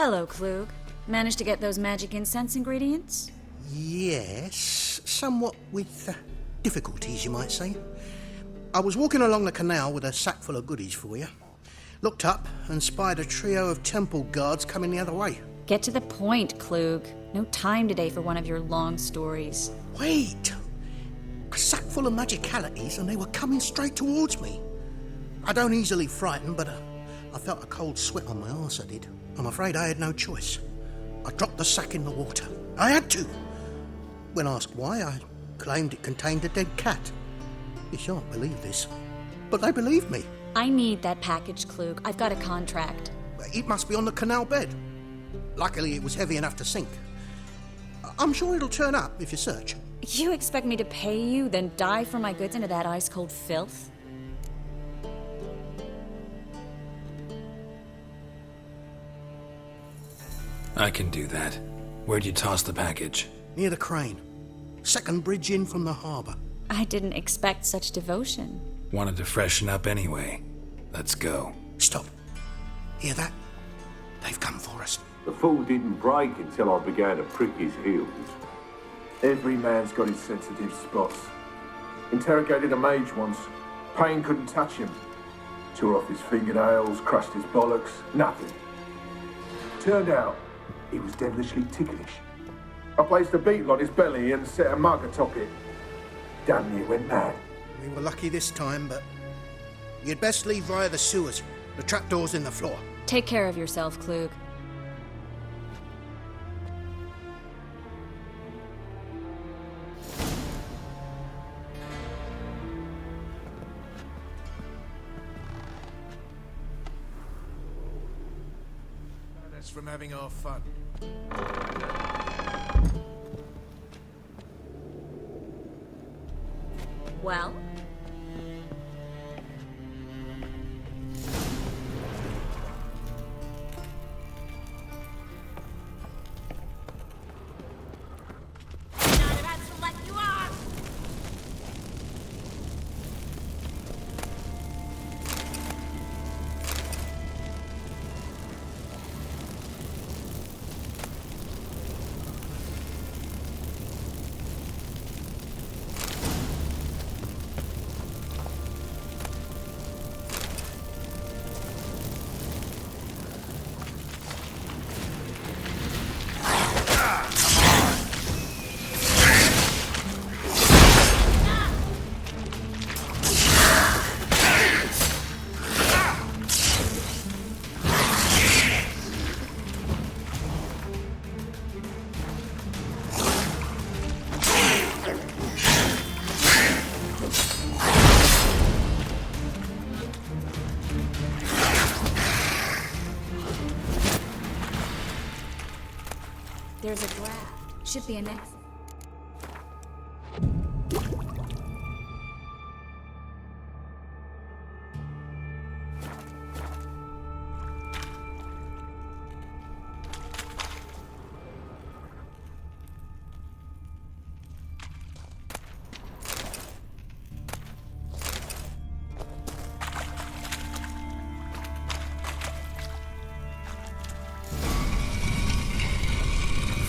Hello, Klug. Managed to get those magic incense ingredients? Yes, somewhat with difficulties, you might say. I was walking along the canal with a sack full of goodies for you. Looked up and spied a trio of temple guards coming the other way. Get to the point, Klug. No time today for one of your long stories. Wait! A sack full of magicalities and they were coming straight towards me. I don't easily frighten, but I felt a cold sweat on my arse, I did. I'm afraid I had no choice. I dropped the sack in the water. I had to. When asked why, I claimed it contained a dead cat. You shan't believe this, but they believed me. I need that package, Klug. I've got a contract. It must be on the canal bed. Luckily, it was heavy enough to sink. I'm sure it'll turn up if you search. You expect me to pay you, then dive for my goods into that ice-cold filth? I can do that. Where'd you toss the package? Near the crane. Second bridge in from the harbour. I didn't expect such devotion. Wanted to freshen up anyway. Let's go. Stop. Hear that? They've come for us. The fool didn't break until I began to prick his heels. Every man's got his sensitive spots. Interrogated a mage once. Pain couldn't touch him. Tore off his fingernails, crushed his bollocks, nothing. Turned out, he was devilishly ticklish. I placed a beetle on his belly and set a mug atop it. Damn near went mad. We were lucky this time, but you'd best leave via the sewers. The trapdoor's in the floor. Take care of yourself, Klug. That's from having our fun. Well? There's a draft. Should be an exit.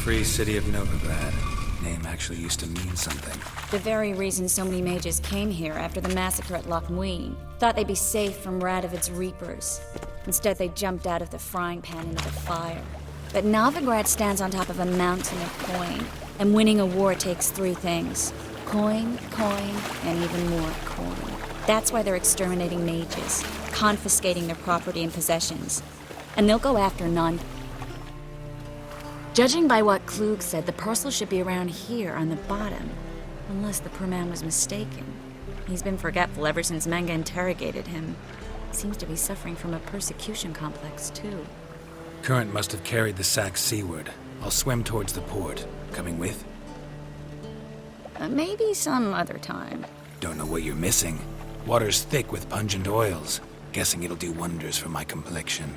Free City of Novigrad. Name actually used to mean something. The very reason so many mages came here after the massacre at Loch Muin. Thought they'd be safe from Radovid's reapers. Instead, they jumped out of the frying pan into the fire. But Novigrad stands on top of a mountain of coin. And winning a war takes three things. Coin, and even more coin. That's why they're exterminating mages, confiscating their property and possessions. And they'll go after none. Judging by what Klug said, the parcel should be around here on the bottom. Unless the poor man was mistaken. He's been forgetful ever since Manga interrogated him. Seems to be suffering from a persecution complex, too. Current must have carried the sack seaward. I'll swim towards the port. Coming with? Maybe some other time. Don't know what you're missing. Water's thick with pungent oils. Guessing it'll do wonders for my complexion.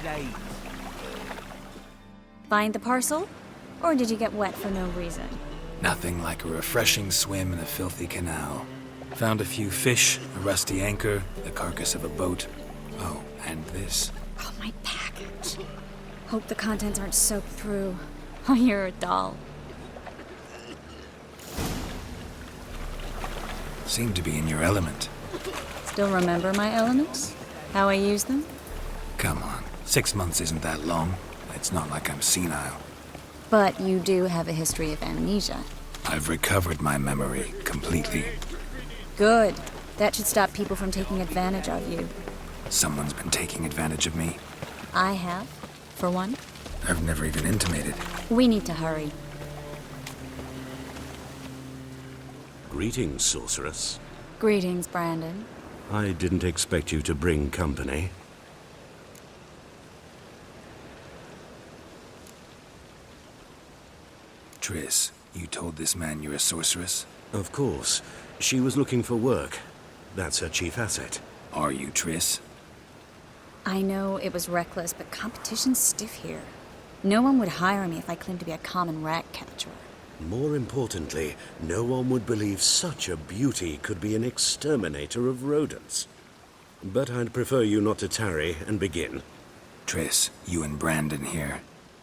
late. Find the parcel? Or did you get wet for no reason? Nothing like a refreshing swim in a filthy canal. Found a few fish, a rusty anchor, the carcass of a boat. Oh, and this. Oh, my package. Hope the contents aren't soaked through. Oh, you're a doll. Seem to be in your element. Still remember my elements? How I use them? Come on, 6 months isn't that long. It's not like I'm senile. But you do have a history of amnesia. I've recovered my memory completely. Good. That should stop people from taking advantage of you. Someone's been taking advantage of me. I have, for one. I've never even intimated. We need to hurry. Greetings, sorceress. Greetings, Brandon. I didn't expect you to bring company. Triss, you told this man you're a sorceress? Of course. She was looking for work. That's her chief asset. Are you, Triss? I know it was reckless, but competition's stiff here. No one would hire me if I claimed to be a common rat catcher. More importantly, no one would believe such a beauty could be an exterminator of rodents. But I'd prefer you not to tarry and begin. Triss, you and Brandon here.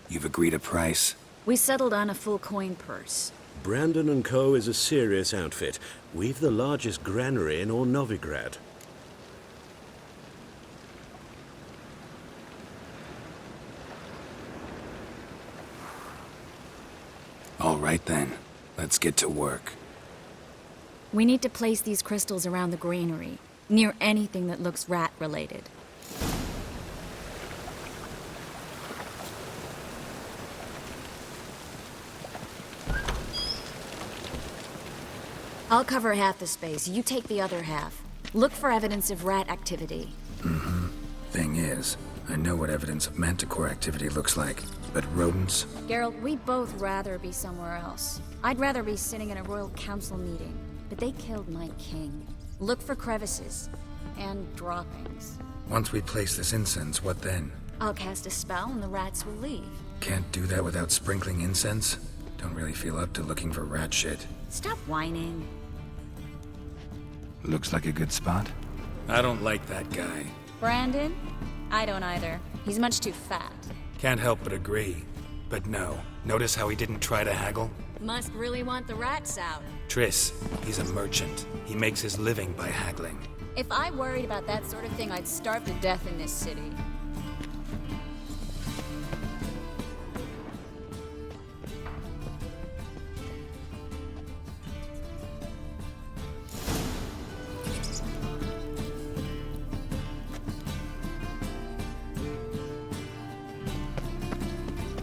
You've agreed a price? We settled on a full coin purse. Brandon & Co. is a serious outfit. We've the largest granary in all Novigrad. All right then, let's get to work. We need to place these crystals around the granary, near anything that looks rat-related. I'll cover half the space, you take the other half. Look for evidence of rat activity. Thing is, I know what evidence of manticore activity looks like, but rodents? Geralt, we'd both rather be somewhere else. I'd rather be sitting in a royal council meeting, but they killed my king. Look for crevices and droppings. Once we place this incense, what then? I'll cast a spell and the rats will leave. Can't do that without sprinkling incense? Don't really feel up to looking for rat shit. Stop whining. Looks like a good spot. I don't like that guy. Brandon? I don't either. He's much too fat. Can't help but agree. But no, notice how he didn't try to haggle? Must really want the rats out. Triss, he's a merchant. He makes his living by haggling. If I worried about that sort of thing, I'd starve to death in this city.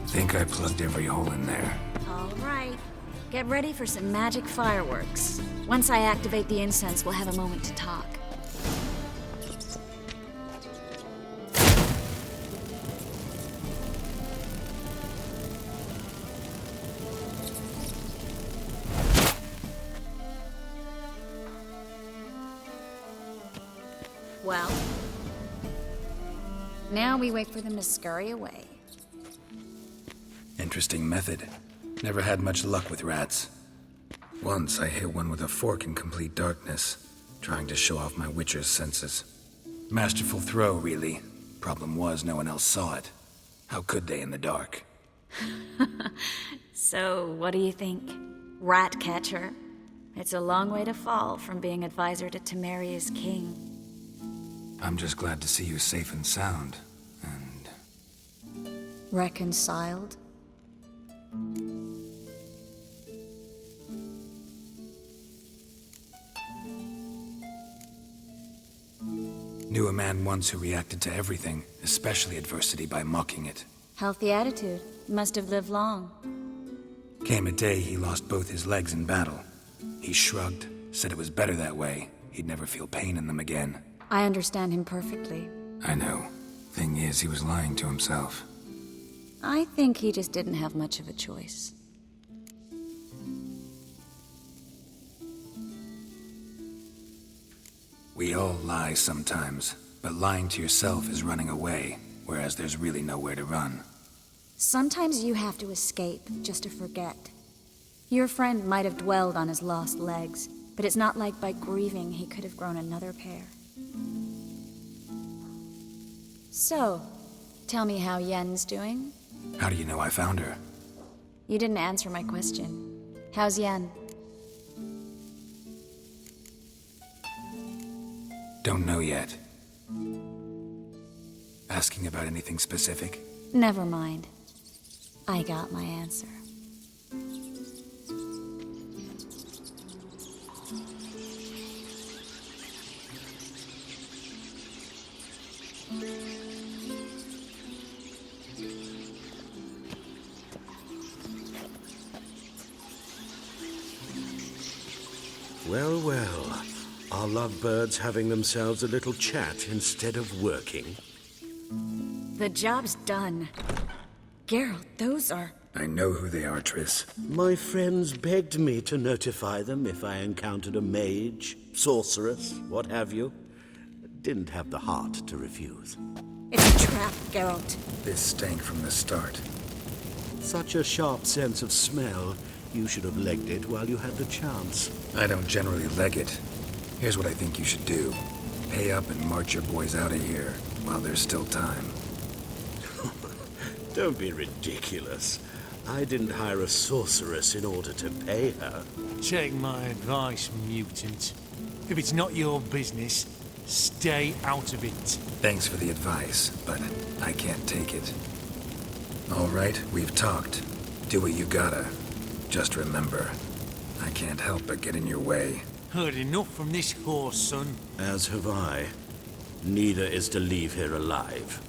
Think I plugged every hole in there. All right. Get ready for some magic fireworks. Once I activate the incense, we'll have a moment to talk. Well, now we wait for them to scurry away. Interesting method. Never had much luck with rats. Once I hit one with a fork in complete darkness, trying to show off my witcher's senses. Masterful throw, really. Problem was, no one else saw it. How could they in the dark? So, what do you think? Rat catcher? It's a long way to fall from being advisor to Temeria's king. I'm just glad to see you safe and sound. And Reconciled? knew a man once who reacted to everything, especially adversity, by mocking it. Healthy attitude. Must have lived long. Came a day he lost both his legs in battle. He shrugged, said it was better that way. He'd never feel pain in them again. I understand him perfectly. I know. Thing is, he was lying to himself. I think he just didn't have much of a choice. We all lie sometimes, but lying to yourself is running away. whereas there's really nowhere to run. Sometimes you have to escape just to forget. Your friend might have dwelled on his lost legs, but it's not like by grieving he could have grown another pair. So, tell me how Yen's doing? How do you know I found her? You didn't answer my question. How's Yen? Don't know yet. Asking about anything specific? Never mind. I got my answer. Well, well. Are lovebirds having themselves a little chat instead of working? The job's done. Geralt, those are... I know who they are, Triss. My friends begged me to notify them if I encountered a mage, sorceress, what have you. Didn't have the heart to refuse. It's a trap, Geralt. This stank from the start. Such a sharp sense of smell. You should have legged it while you had the chance. I don't generally leg it. Here's what I think you should do. Pay up and march your boys out of here while there's still time. Don't be ridiculous. I didn't hire a sorceress in order to pay her. Take my advice, mutant. If it's not your business, stay out of it. Thanks for the advice, but I can't take it. All right, we've talked. Do what you gotta. Just remember, I can't help but get in your way. Heard enough from this horse, son. As have I. Neither is to leave here alive.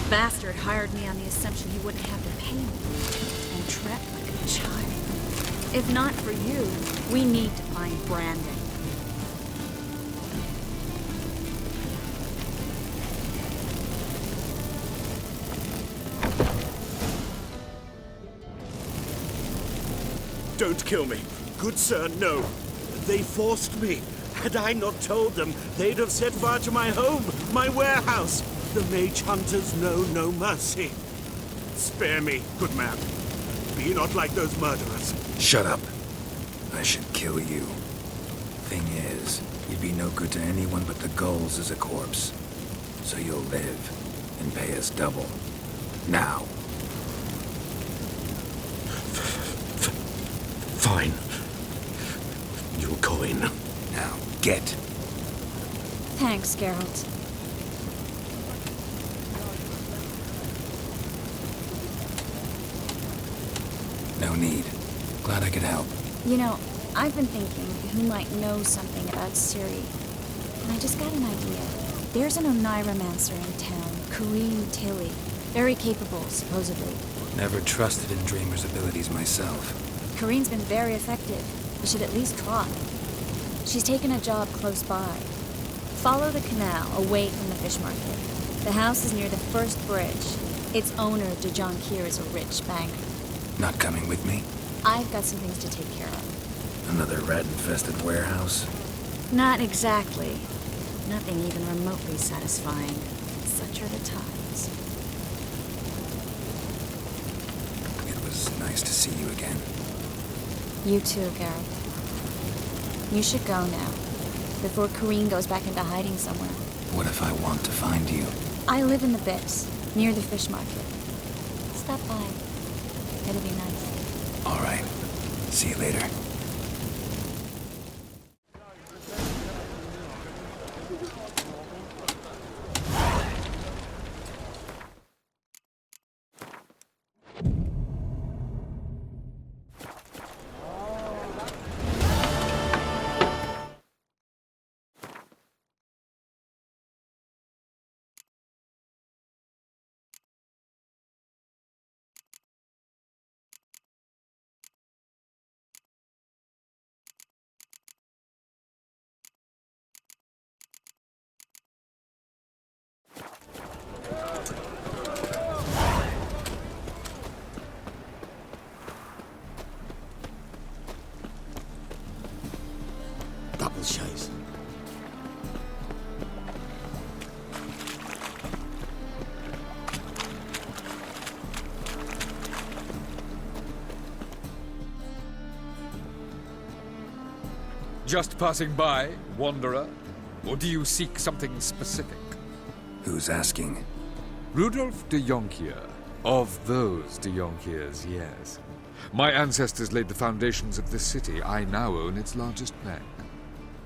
Bastard hired me on the assumption he wouldn't have to pay me, and trapped like a child. If not for you, we need to find Brandon. Don't kill me. Good sir, no. They forced me. Had I not told them, they'd have set fire to my home, my warehouse. The mage hunters know no mercy. Spare me, good man. Be not like those murderers. Shut up. I should kill you. Thing is, you'd be no good to anyone but the gulls as a corpse. So you'll live and pay us double. Now. Fine. Your coin. Now, get. Thanks, Geralt. No need. Glad I could help. You know, I've been thinking who might know something about Ciri. And I just got an idea. There's an Oneiromancer in town, Corrine Tilly. Very capable, supposedly. Never trusted in Dreamer's abilities myself. Corrine's been very effective. You should at least try. She's taken a job close by. Follow the canal away from the fish market. The house is near the first bridge. Its owner, Dejon Kier, is a rich banker. Not coming with me? I've got some things to take care of. Another rat-infested warehouse? Not exactly. Nothing even remotely satisfying. Such are the times. It was nice to see you again. You too, Gareth. You should go now, before Kareen goes back into hiding somewhere. What if I want to find you? I live in the Bits, near the fish market. Stop by. It'll be nice. All right. See you later. Double chase. Just passing by, wanderer? Or do you seek something specific? Who's asking? Rudolf de Jonkier. Of those de Jonkiers, yes. My ancestors laid the foundations of this city. I now own its largest bank.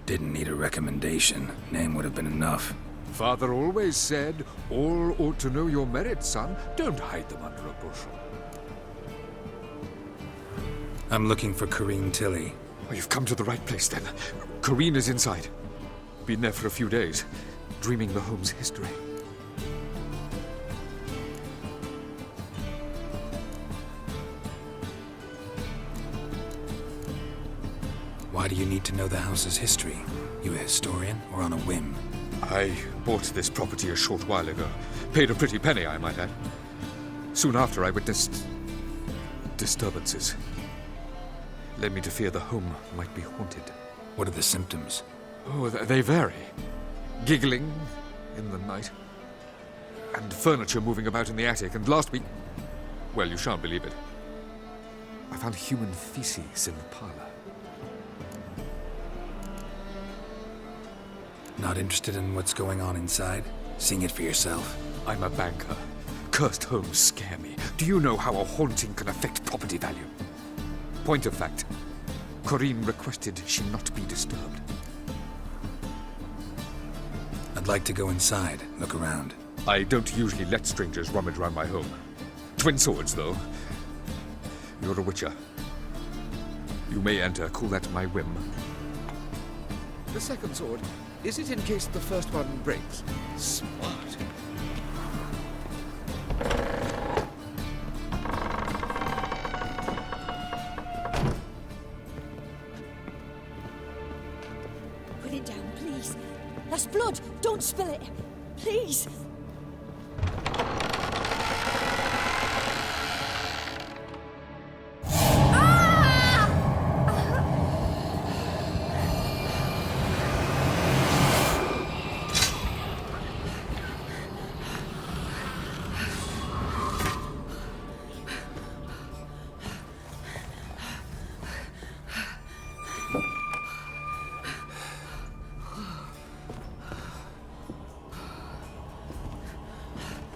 Didn't need a recommendation. Name would have been enough. Father always said, all ought to know your merits, son. Don't hide them under a bushel. I'm looking for Kareen Tilly. Oh, you've come to the right place, then. Kareen is inside. Been there for a few days, dreaming the home's history. Why do you need to know the house's history? You a historian or on a whim? I bought this property a short while ago. Paid a pretty penny, I might add. Soon after, I witnessed disturbances. Led me to fear the home might be haunted. What are the symptoms? Oh, they vary. Giggling in the night. And furniture moving about in the attic. And last week... well, you shan't believe it. I found human feces in the parlor. Not interested in what's going on inside? Seeing it for yourself? I'm a banker. Cursed homes scare me. Do you know how a haunting can affect property value? Point of fact, Kareen requested she not be disturbed. I'd like to go inside, look around. I don't usually let strangers rummage around my home. Twin swords, though. You're a witcher. You may enter, call that my whim. The second sword, is it in case the first one breaks? Smart. Put it down, please. That's blood. Don't spill it. Please.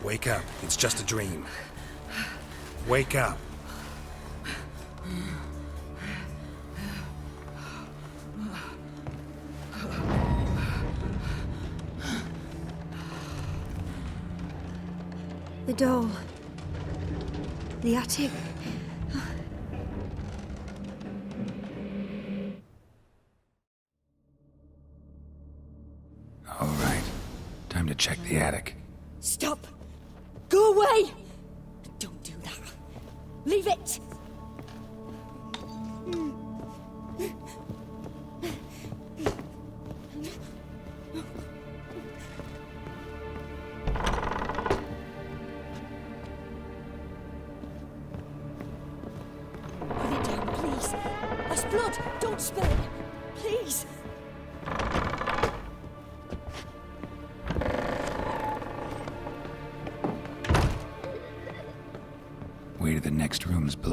Wake up. It's just a dream. Wake up. The doll. The attic. All right. Time to check the attic. Stop. Go away. Don't do that. Leave it. Put it down, please. That's blood. Don't spill it. Please.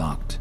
locked.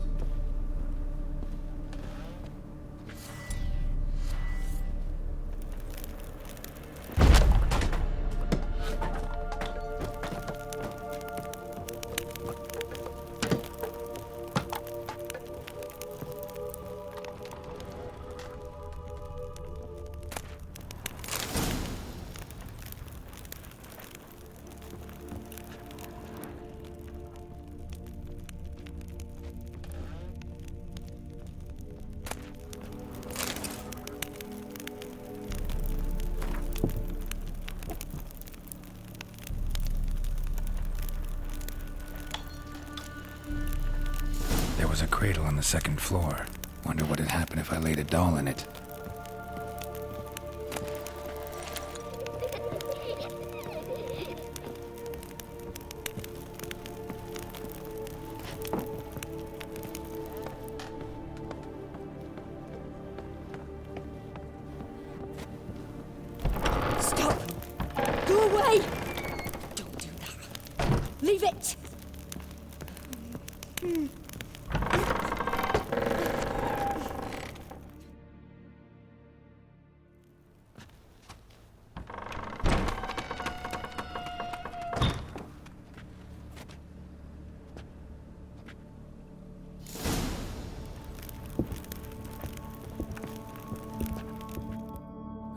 There was a cradle on the second floor. Wonder what had happened if I laid a doll in it. Stop! Go away! Don't do that. Leave it!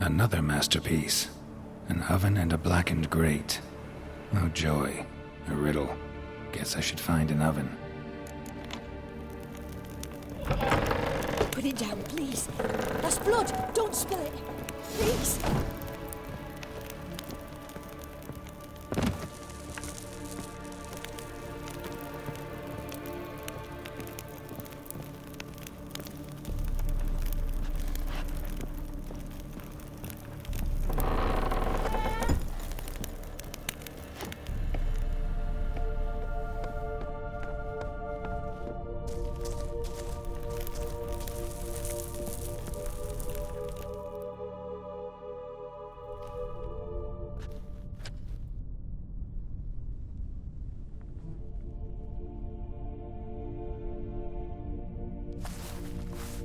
Another masterpiece. An oven and a blackened grate. Oh joy. A riddle. Guess I should find an oven. Put it down, please. That's blood. Don't spill it. Please.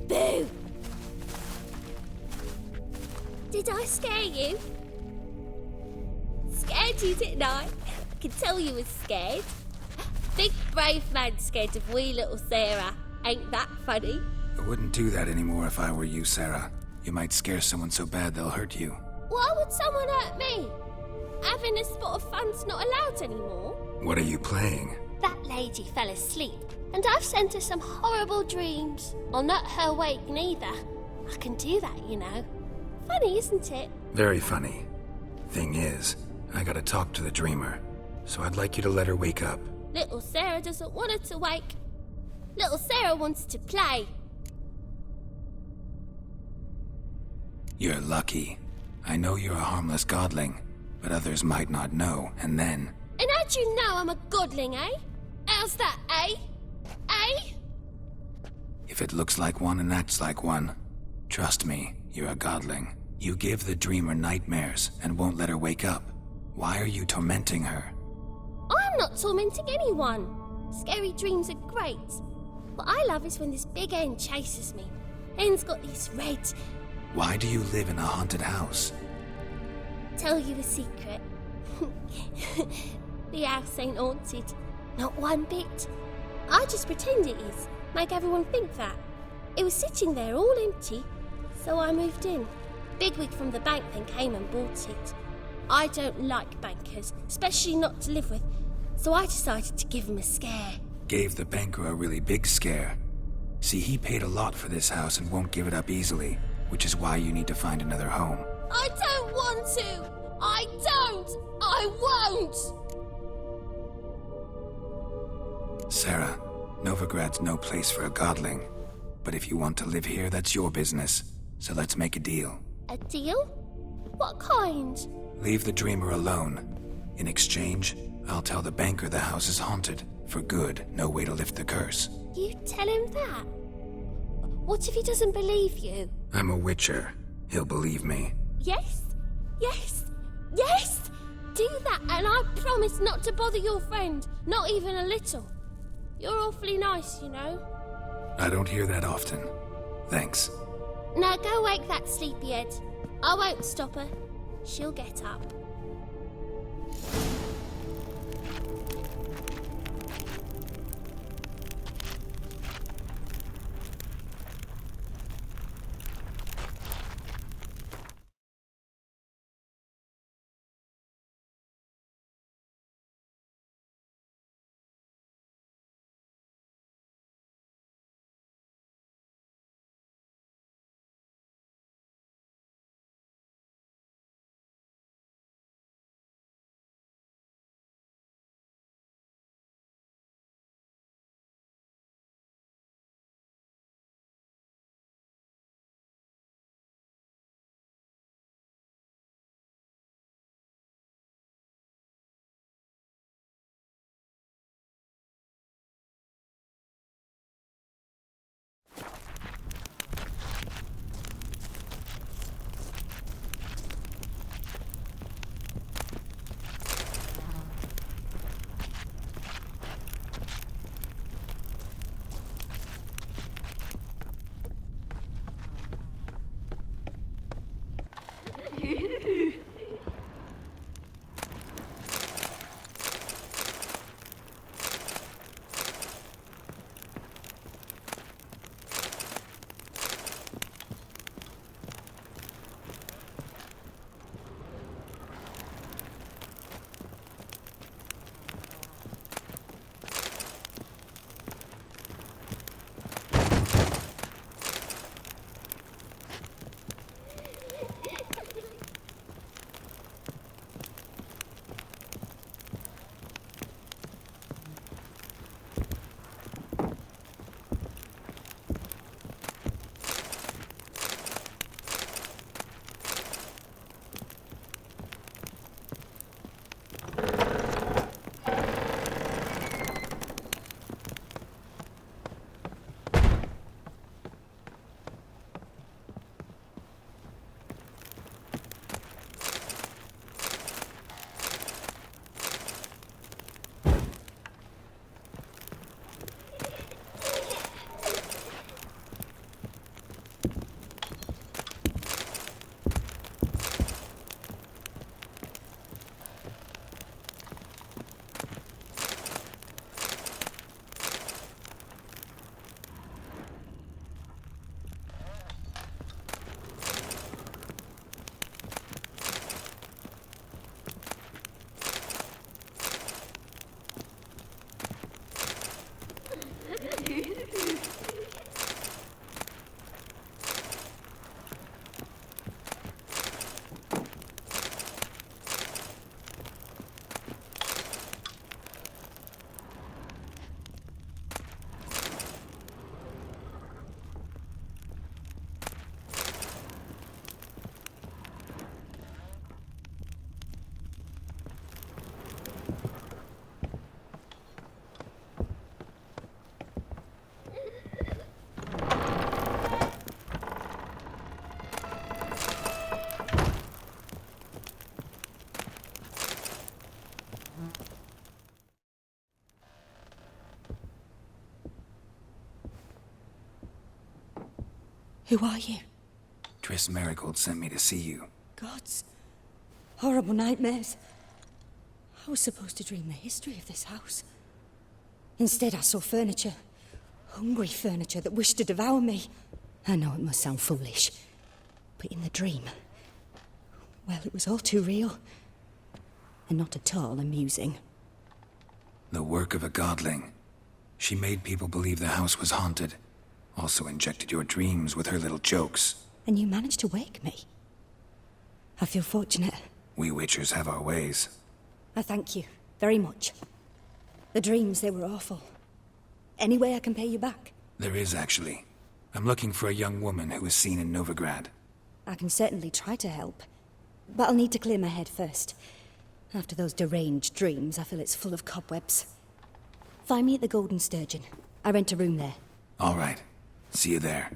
Boo! Did I scare you? Scared you, didn't I? I can tell you was scared. Big brave man scared of wee little Sarah. Ain't that funny? I wouldn't do that anymore if I were you, Sarah. You might scare someone so bad they'll hurt you. Why would someone hurt me? Having a spot of fun's not allowed anymore. What are you playing? That lady fell asleep, and I've sent her some horrible dreams. I'll not her wake neither. I can do that, you know. Funny, isn't it? Very funny. Thing is, I gotta talk to the dreamer, so I'd like you to let her wake up. Little Sarah doesn't want her to wake. Little Sarah wants to play. You're lucky. I know you're a harmless godling, but others might not know, and then... And how'd you know I'm a godling, eh? How's that, eh? Eh? If it looks like one and acts like one, trust me, you're a godling. You give the dreamer nightmares and won't let her wake up. Why are you tormenting her? I'm not tormenting anyone. Scary dreams are great. What I love is when this big hen chases me. Hen's got these red... Why do you live in a haunted house? Tell you a secret. The house ain't haunted. Not one bit. I just pretend it is. Make everyone think that. It was sitting there all empty, so I moved in. Bigwig from the bank then came and bought it. I don't like bankers, especially not to live with, so I decided to give him a scare. Gave the banker a really big scare. See, he paid a lot for this house and won't give it up easily, which is why you need to find another home. I don't want to! I don't! I won't! Sarah, Novigrad's no place for a godling. But if you want to live here, that's your business. So let's make a deal. A deal? What kind? Leave the dreamer alone. In exchange, I'll tell the banker the house is haunted. For good, no way to lift the curse. You tell him that? What if he doesn't believe you? I'm a witcher. He'll believe me. Yes? Yes? Yes! Do that, and I promise not to bother your friend. Not even a little. You're awfully nice, you know. I don't hear that often. Thanks. Now go wake that sleepyhead. I won't stop her. She'll get up. Who are you? Triss Marigold sent me to see you. Gods. Horrible nightmares. I was supposed to dream the history of this house. Instead, I saw furniture. Hungry furniture that wished to devour me. I know it must sound foolish, but in the dream, well, it was all too real. And not at all amusing. The work of a godling. She made people believe the house was haunted. Also injected your dreams with her little jokes. And you managed to wake me. I feel fortunate. We Witchers have our ways. I thank you very much. The dreams, they were awful. Any way I can pay you back? There is, actually. I'm looking for a young woman who was seen in Novigrad. I can certainly try to help. But I'll need to clear my head first. After those deranged dreams, I feel it's full of cobwebs. Find me at the Golden Sturgeon. I rent a room there. All right. See you there.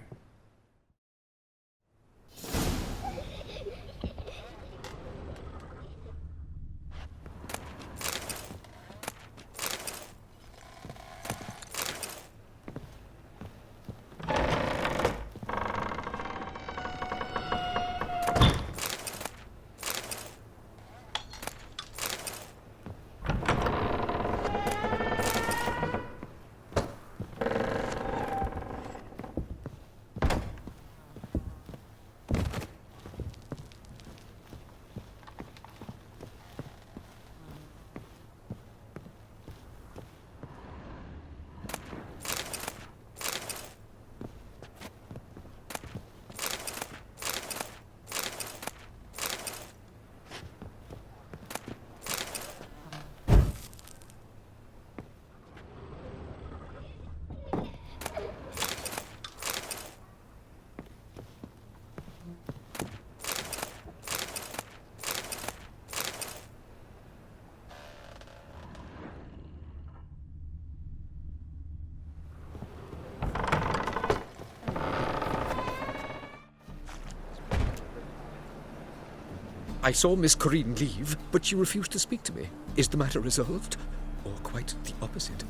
I saw Miss Corrine leave, but she refused to speak to me. Is the matter resolved? Or quite the opposite?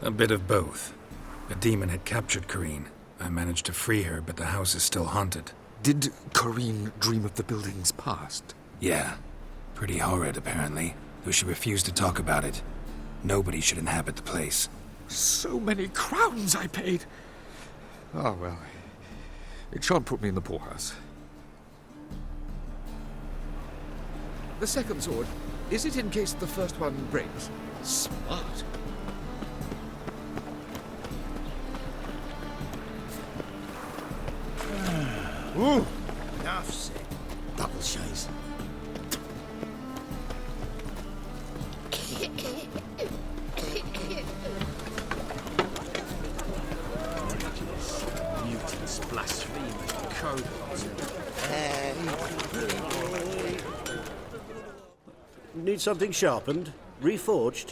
A bit of both. A demon had captured Corrine. I managed to free her, but the house is still haunted. Did Corrine dream of the building's past? Yeah. Pretty horrid, apparently, though she refused to talk about it. Nobody should inhabit the place. So many crowns I paid! Ah, well. It shan't put me in the poorhouse. The second sword, is it in case the first one breaks? Smart. Ooh, enough said. Double chase. Mutants, blasphemers, cohorts. Need something sharpened? Reforged?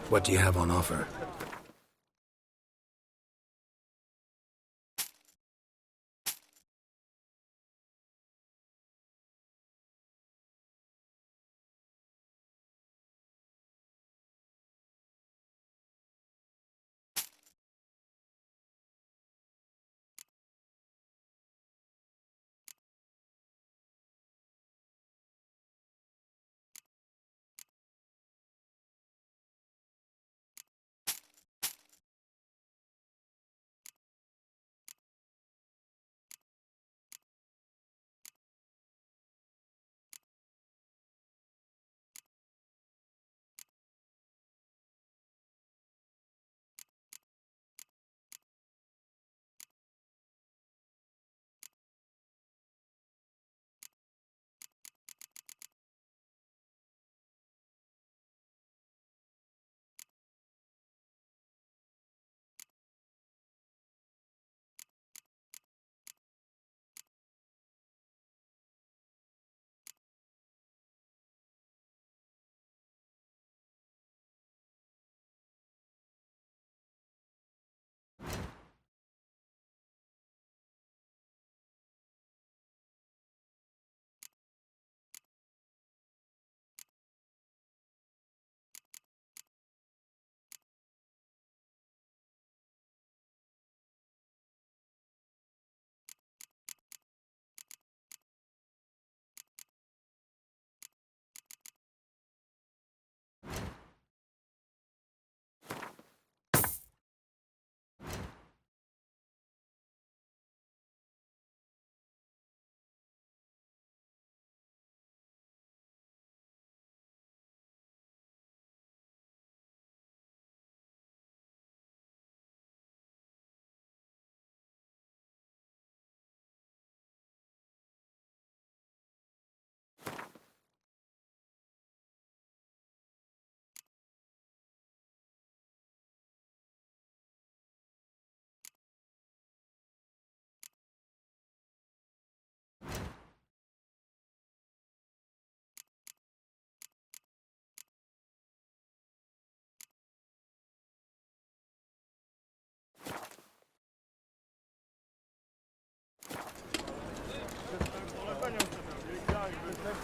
What do you have on offer?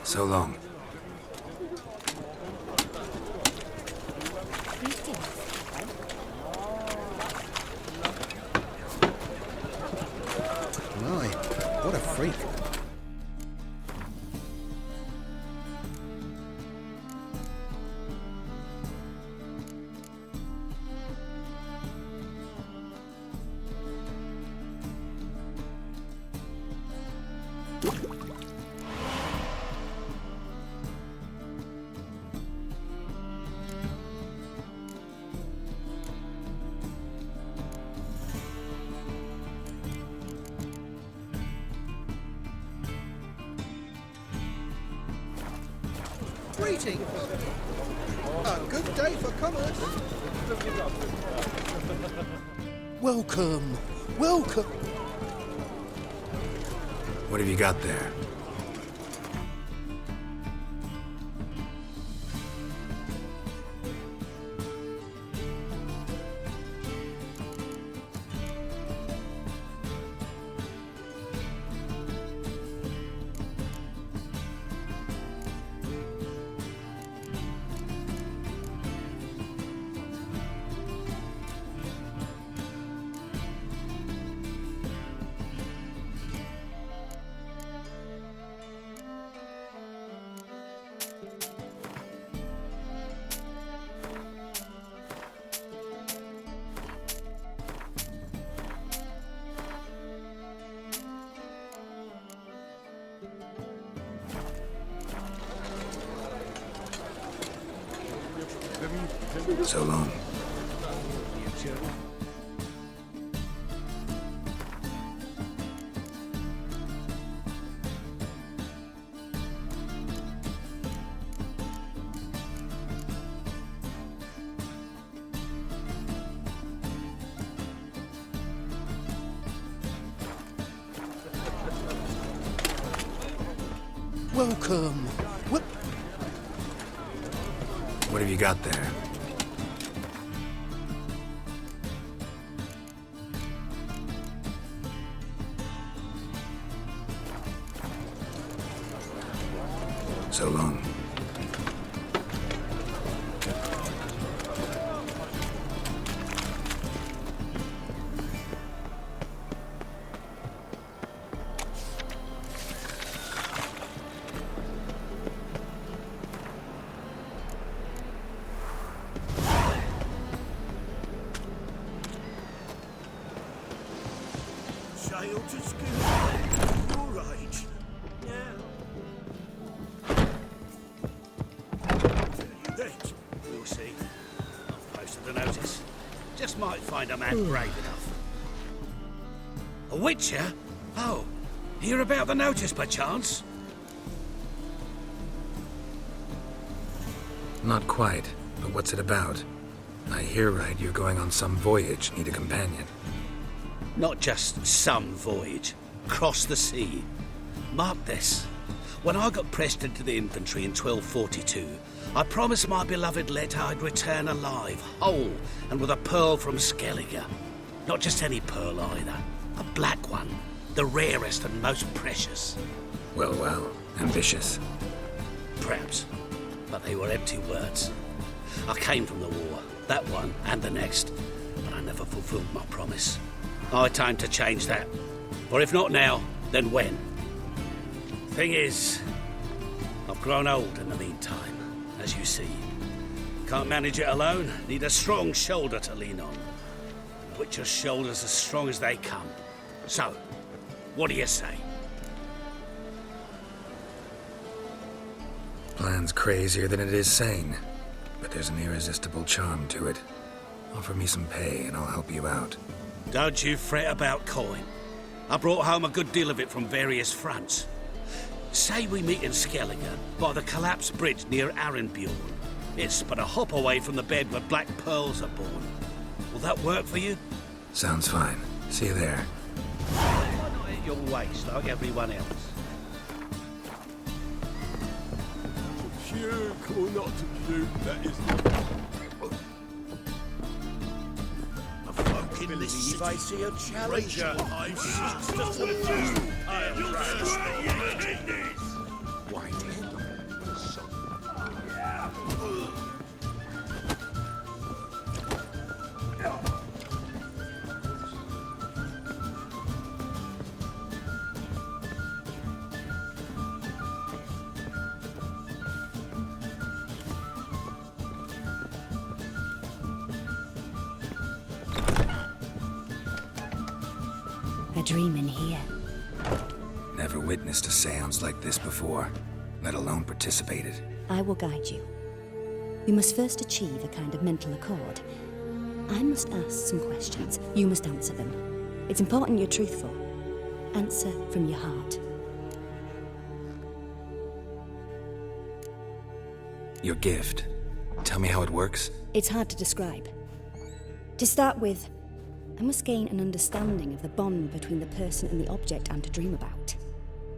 So long. My, what a freak. Greetings. A good day for commerce. Welcome. Welcome. What have you got there? So long. Welcome. What have you got there? So long. Child to school. All right. Now. Thanks. We'll see. I've posted the notice. Just might find a man brave enough. A witcher? Oh, hear about the notice, perchance? Not quite, but what's it about? I hear right you're going on some voyage, need a companion. Not just some voyage. Cross the sea. Mark this. When I got pressed into the infantry in 1242, I promised my beloved Let I'd return alive, whole, and with a pearl from Skellige. Not just any pearl either. A black one. The rarest and most precious. Well, ambitious. Perhaps. But they were empty words. I came from the war. That one and the next. But I never fulfilled my promise. High time to change that. Or if not now, then when? Thing is, I've grown old in the meantime, as you see. Can't manage it alone, need a strong shoulder to lean on. Witcher's shoulders as strong as they come. So, what do you say? Plan's crazier than it is sane, but there's an irresistible charm to it. Offer me some pay and I'll help you out. Don't you fret about coin. I brought home a good deal of it from various fronts. Say we meet in Skellige, by the collapsed bridge near Arenbjorn. It's but a hop away from the bed where black pearls are born. Will that work for you? Sounds fine. See you there. Why not at your waist like everyone else? Shoot or not to shoot, that is In this city, I see a challenger. A dream in here. Never witnessed a seance like this before, let alone participated. I will guide you. We must first achieve a kind of mental accord. I must ask some questions. You must answer them. It's important you're truthful. Answer from your heart. Your gift. Tell me how it works. It's hard to describe. To start with, I must gain an understanding of the bond between the person and the object I'm to dream about.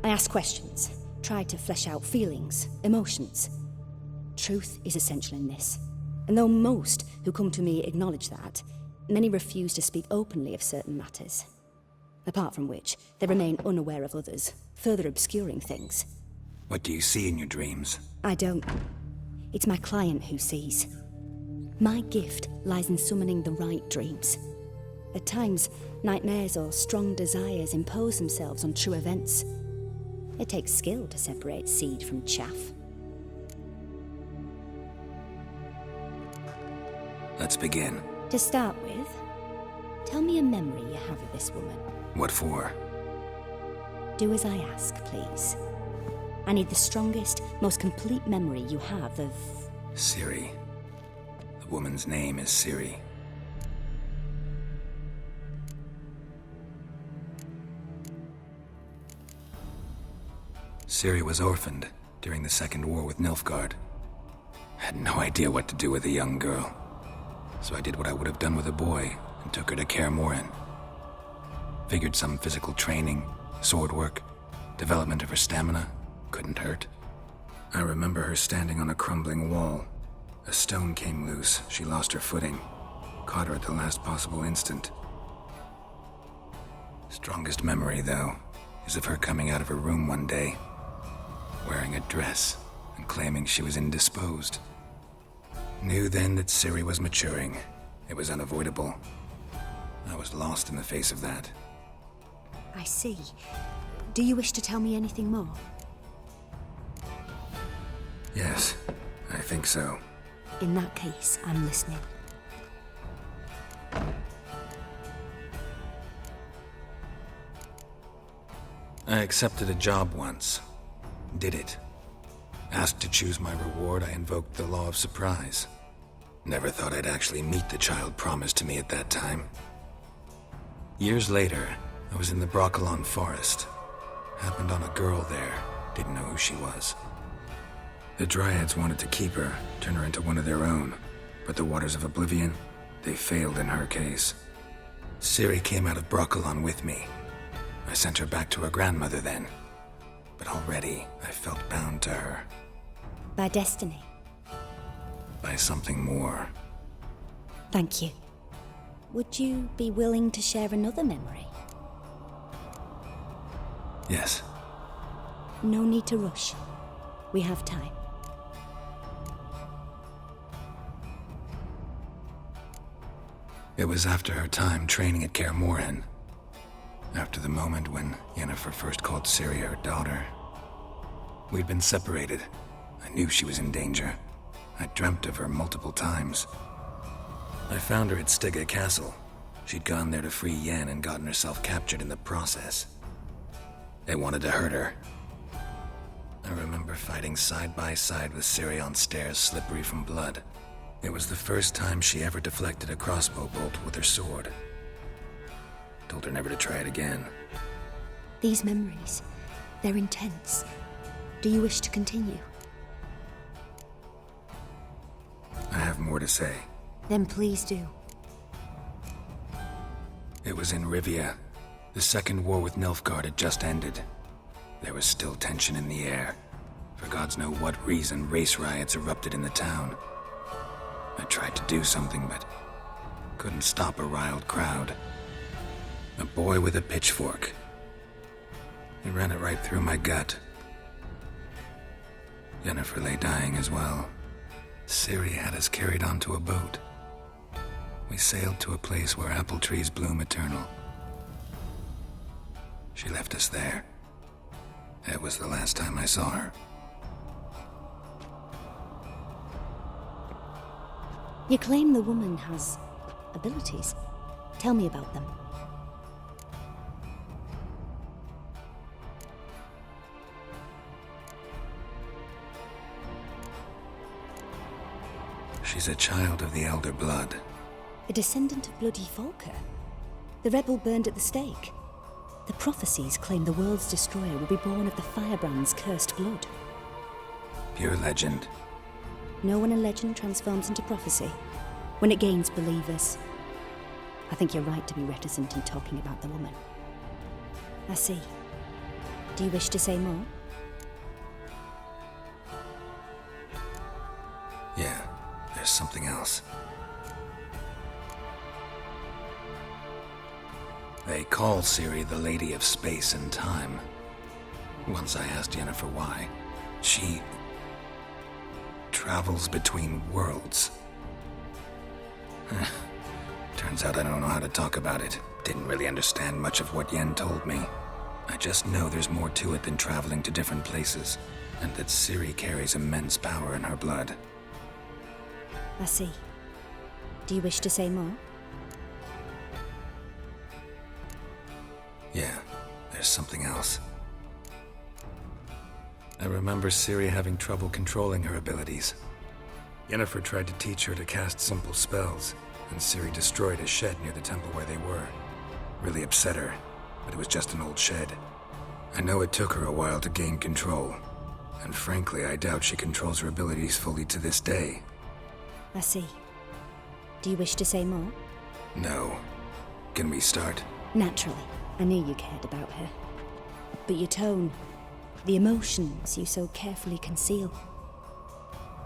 I ask questions, try to flesh out feelings, emotions. Truth is essential in this. And though most who come to me acknowledge that, many refuse to speak openly of certain matters. Apart from which, they remain unaware of others, further obscuring things. What do you see in your dreams? I don't. It's my client who sees. My gift lies in summoning the right dreams. At times, nightmares or strong desires impose themselves on true events. It takes skill to separate seed from chaff. Let's begin. To start with, tell me a memory you have of this woman. What for? Do as I ask, please. I need the strongest, most complete memory you have of... Ciri. The The woman's name is Ciri. Ciri was orphaned during the Second War with Nilfgaard. I had no idea what to do with a young girl, so I did what I would have done with a boy and took her to Kaer Morhen. Figured some physical training, sword work, development of her stamina couldn't hurt. I remember her standing on a crumbling wall. A stone came loose, she lost her footing, caught her at the last possible instant. Strongest memory, though, is of her coming out of her room one day, wearing a dress and claiming she was indisposed. Knew then that Ciri was maturing. It was unavoidable. I was lost in the face of that. I see. Do you wish to tell me anything more? Yes, I think so. In that case, I'm listening. I accepted a job once. Did it. Asked to choose my reward, I invoked the law of surprise. Never thought I'd actually meet the child promised to me at that time. Years later, I was in the Broccolon forest. Happened on a girl there. Didn't know who she was. The Dryads wanted to keep her, turn her into one of their own. But the Waters of Oblivion, they failed in her case. Ciri came out of Broccolon with me. I sent her back to her grandmother then. But already, I felt bound to her. By destiny? By something more. Thank you. Would you be willing to share another memory? Yes. No need to rush. We have time. It was after her time training at Kaer Morhen. After the moment when Yennefer first called Ciri her daughter. We'd been separated. I knew she was in danger. I dreamt of her multiple times. I found her at Stygga Castle. She'd gone there to free Yen and gotten herself captured in the process. They wanted to hurt her. I remember fighting side by side with Ciri on stairs slippery from blood. It was the first time she ever deflected a crossbow bolt with her sword. Told her never to try it again. These memories, they're intense. Do you wish to continue? I have more to say. Then please do. It was in Rivia. The Second War with Nilfgaard had just ended. There was still tension in the air. For gods know what reason, race riots erupted in the town. I tried to do something, but couldn't stop a riled crowd. A boy with a pitchfork. He ran it right through my gut. Yennefer lay dying as well. Ciri had us carried onto a boat. We sailed to a place where apple trees bloom eternal. She left us there. It was the last time I saw her. You claim the woman has abilities. Tell me about them. She's a child of the Elder Blood. A descendant of bloody Volker. The rebel burned at the stake. The prophecies claim the world's destroyer will be born of the firebrand's cursed blood. Pure legend. Know when a legend transforms into prophecy? When it gains believers. I think you're right to be reticent in talking about the woman. I see. Do you wish to say more? Yeah, there's something else. They call Ciri the Lady of Space and Time. Once I asked Yennefer why. She travels between worlds. Turns out I don't know how to talk about it. Didn't really understand much of what Yen told me. I just know there's more to it than traveling to different places, and that Ciri carries immense power in her blood. I see. Do you wish to say more? Yeah, there's something else. I remember Ciri having trouble controlling her abilities. Yennefer tried to teach her to cast simple spells, and Ciri destroyed a shed near the temple where they were. Really upset her, but it was just an old shed. I know it took her a while to gain control, and frankly, I doubt she controls her abilities fully to this day. I see. Do you wish to say more? No. Can we start? Naturally. I knew you cared about her. But your tone, the emotions you so carefully conceal.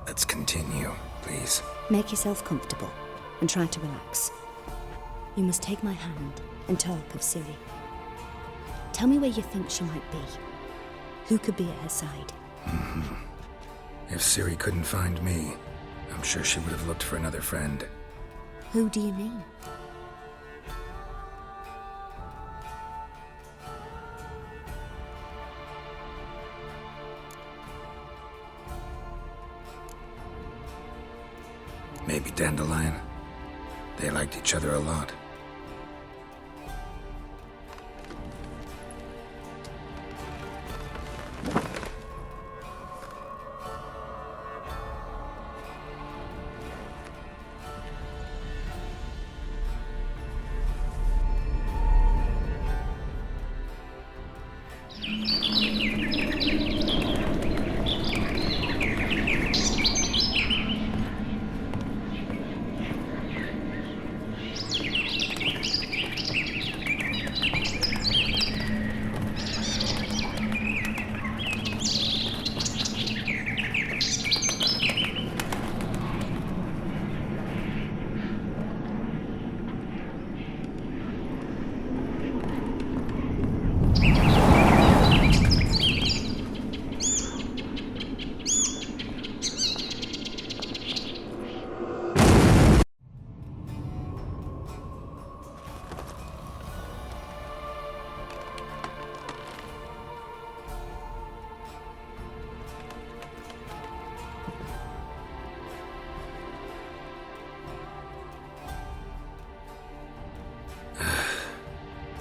Let's continue, please. Make yourself comfortable and try to relax. You must take my hand and talk of Ciri. Tell me where you think she might be. Who could be at her side? If Ciri couldn't find me, I'm sure she would have looked for another friend. Who do you mean? Maybe Dandelion. They liked each other a lot.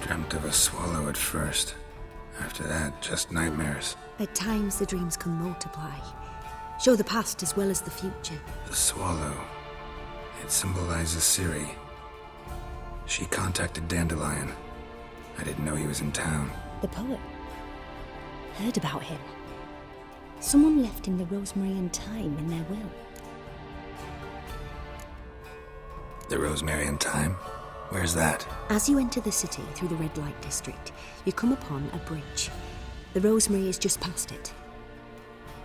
Dreamt of a swallow at first. After that, just nightmares. At times the dreams can multiply. Show the past as well as the future. The swallow. It symbolizes Ciri. She contacted Dandelion. I didn't know he was in town. The poet. Heard about him. Someone left him the rosemary and thyme in their will. The rosemary and thyme? Where's that? As you enter the city through the red light district, you come upon a bridge. The rosemary is just past it.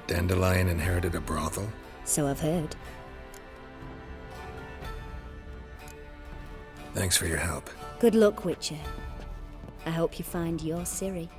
Dandelion inherited a brothel? So I've heard. Thanks for your help. Good luck, Witcher. I hope you find your Ciri.